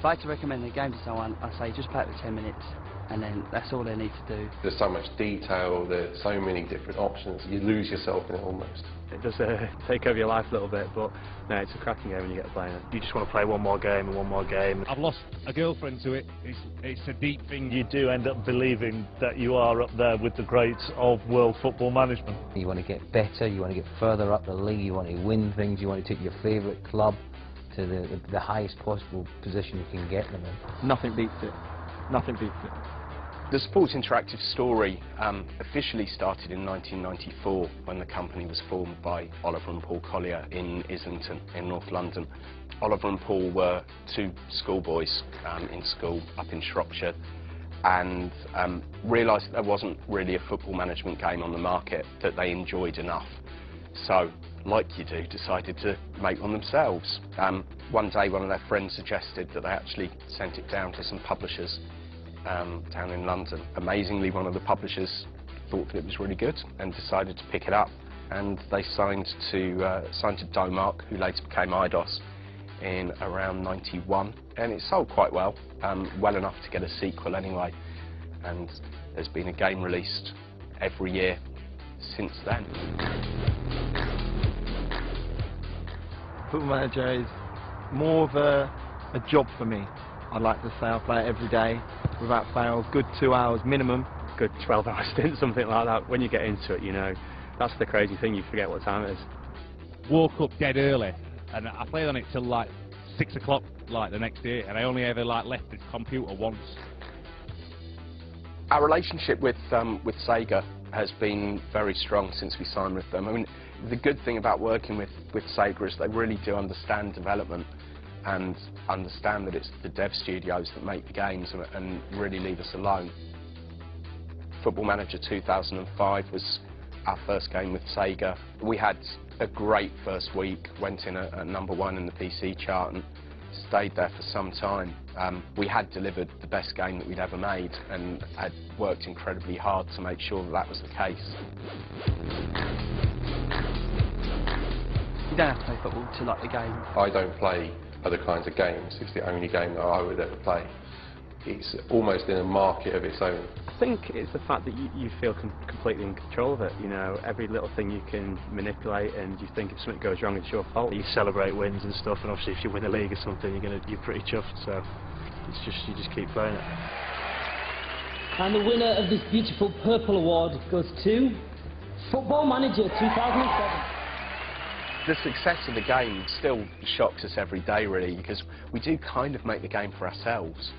I had to recommend a game to someone, I say just play it for 10 minutes, and then that's all they need to do. There's so much detail, there's so many different options, you lose yourself in it almost. It does take over your life a little bit, but no, it's a cracking game when you get to play it. You just want to play one more game and one more game. I've lost a girlfriend to it. It's a deep thing. You do end up believing that you are up there with the greats of world football management. You want to get better, you want to get further up the league, you want to win things, you want to take your favourite club to the highest possible position you can get them in. Nothing beats it. Nothing beats it. The Sports Interactive story officially started in 1994 when the company was formed by Oliver and Paul Collier in Islington in North London. Oliver and Paul were two schoolboys in school up in Shropshire and realised that there wasn't really a football management game on the market that they enjoyed enough. So, like you do, decided to make one themselves. One day one of their friends suggested that they actually sent it down to some publishers down in London. Amazingly, one of the publishers thought that it was really good and decided to pick it up, and they signed to Domark, who later became Eidos, in around '91, and it sold quite well, well enough to get a sequel anyway, and there's been a game released every year since then. Football Manager is more of a job for me. I'd like to say I play it every day without fail, good 2 hours minimum. Good 12-hour stint, something like that. When you get into it, you know, that's the crazy thing, you forget what time it is. Woke up dead early, and I played on it till like 6 o'clock like the next day, and I only ever like left the computer once. Our relationship with Sega has been very strong since we signed with them. I mean, the good thing about working with Sega is they really do understand development and understand that it's the dev studios that make the games and really leave us alone. Football Manager 2005 was our first game with Sega. We had a great first week, went in at #1 in the PC chart and stayed there for some time. We had delivered the best game that we'd ever made and had worked incredibly hard to make sure that that was the case. You don't have to play football to like the game. I don't play other kinds of games, it's the only game that I would ever play. It's almost in a market of its own. I think it's the fact that you feel completely in control of it, you know, every little thing you can manipulate, and you think if something goes wrong it's your fault. You celebrate wins and stuff, and obviously if you win a league or something you're pretty chuffed, so it's just, you just keep playing it. And the winner of this beautiful purple award goes to Football Manager 2007. The success of the game still shocks us every day, really, because we do kind of make the game for ourselves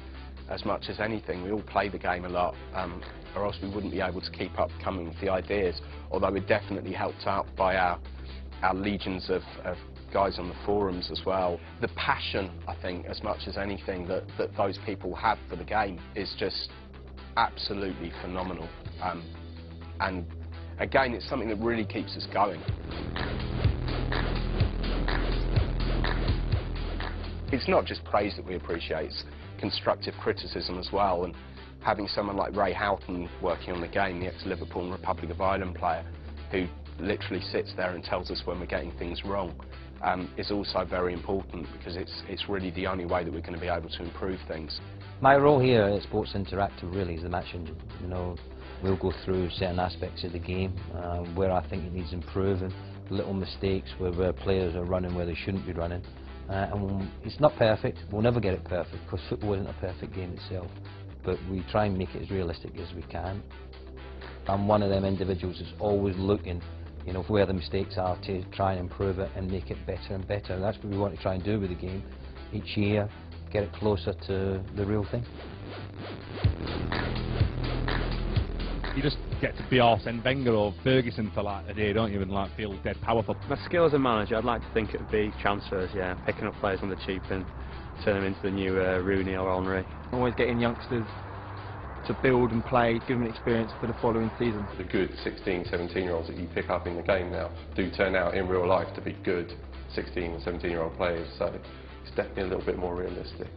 as much as anything. We all play the game a lot, or else we wouldn't be able to keep up coming with the ideas, although we're definitely helped out by our legions of guys on the forums as well. The passion, I think, as much as anything that those people have for the game is just absolutely phenomenal. And again, it's something that really keeps us going. It's not just praise that we appreciate, it's constructive criticism as well, and having someone like Ray Houghton working on the game, the ex-Liverpool and Republic of Ireland player, who literally sits there and tells us when we're getting things wrong, is also very important, because it's really the only way that we're going to be able to improve things. My role here at Sports Interactive really is the match engine. You know, we'll go through certain aspects of the game where I think it needs improving, little mistakes where players are running where they shouldn't be running. And it's not perfect, we'll never get it perfect, because football isn't a perfect game itself, but we try and make it as realistic as we can. I'm one of them individuals that's always looking, you know, where the mistakes are to try and improve it and make it better and better, and that's what we want to try and do with the game each year, get it closer to the real thing. You just get to be Arsene Wenger or Ferguson for like a day, don't you, and like feel dead powerful. My skill as a manager, I'd like to think it would be transfers, yeah, picking up players on the cheap and turn them into the new Rooney or Henry. Always getting youngsters to build and play, give them experience for the following season. The good 16, 17-year-olds that you pick up in the game now do turn out in real life to be good 16 and 17-year-old players, so it's definitely a little bit more realistic.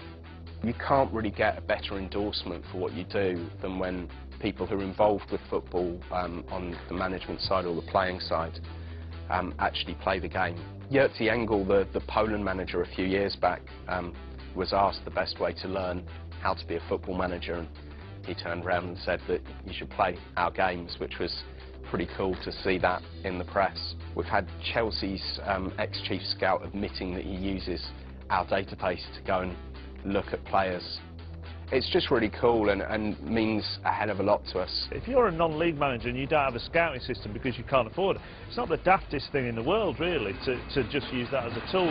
You can't really get a better endorsement for what you do than when people who are involved with football on the management side or the playing side actually play the game. Jerzy Engel, the Poland manager a few years back, was asked the best way to learn how to be a football manager, and he turned around and said that you should play our games, which was pretty cool to see that in the press. We've had Chelsea's ex-chief scout admitting that he uses our database to go and look at players. It's just really cool and means a hell of a lot to us. If you're a non-league manager and you don't have a scouting system because you can't afford it, it's not the daftest thing in the world, really, to just use that as a tool.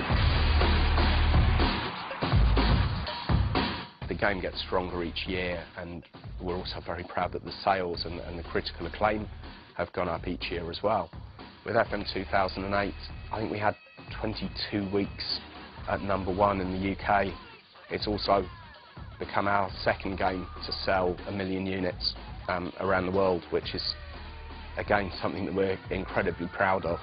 The game gets stronger each year, and we're also very proud that the sales and the critical acclaim have gone up each year as well. With FM 2008, I think we had 22 weeks at #1 in the UK. It's also become our second game to sell 1 million units around the world, which is, again, something that we're incredibly proud of.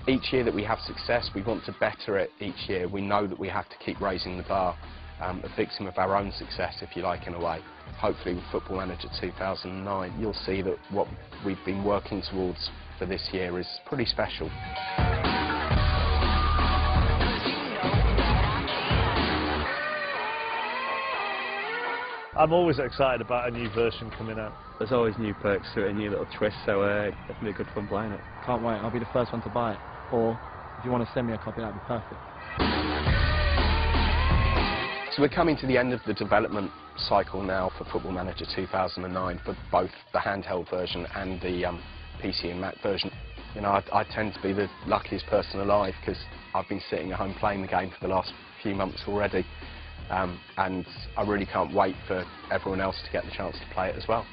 Each year that we have success, we want to better it each year. We know that we have to keep raising the bar, a victim of our own success, if you like, in a way. Hopefully with Football Manager 2009, you'll see that what we've been working towards for this year is pretty special. I'm always excited about a new version coming out. There's always new perks to it, a new little twist, so definitely good fun playing it. Can't wait, I'll be the first one to buy it. Or, if you want to send me a copy, that'd be perfect. So we're coming to the end of the development cycle now for Football Manager 2009, for both the handheld version and the PC and Mac version. You know, I tend to be the luckiest person alive because I've been sitting at home playing the game for the last few months already. And I really can't wait for everyone else to get the chance to play it as well.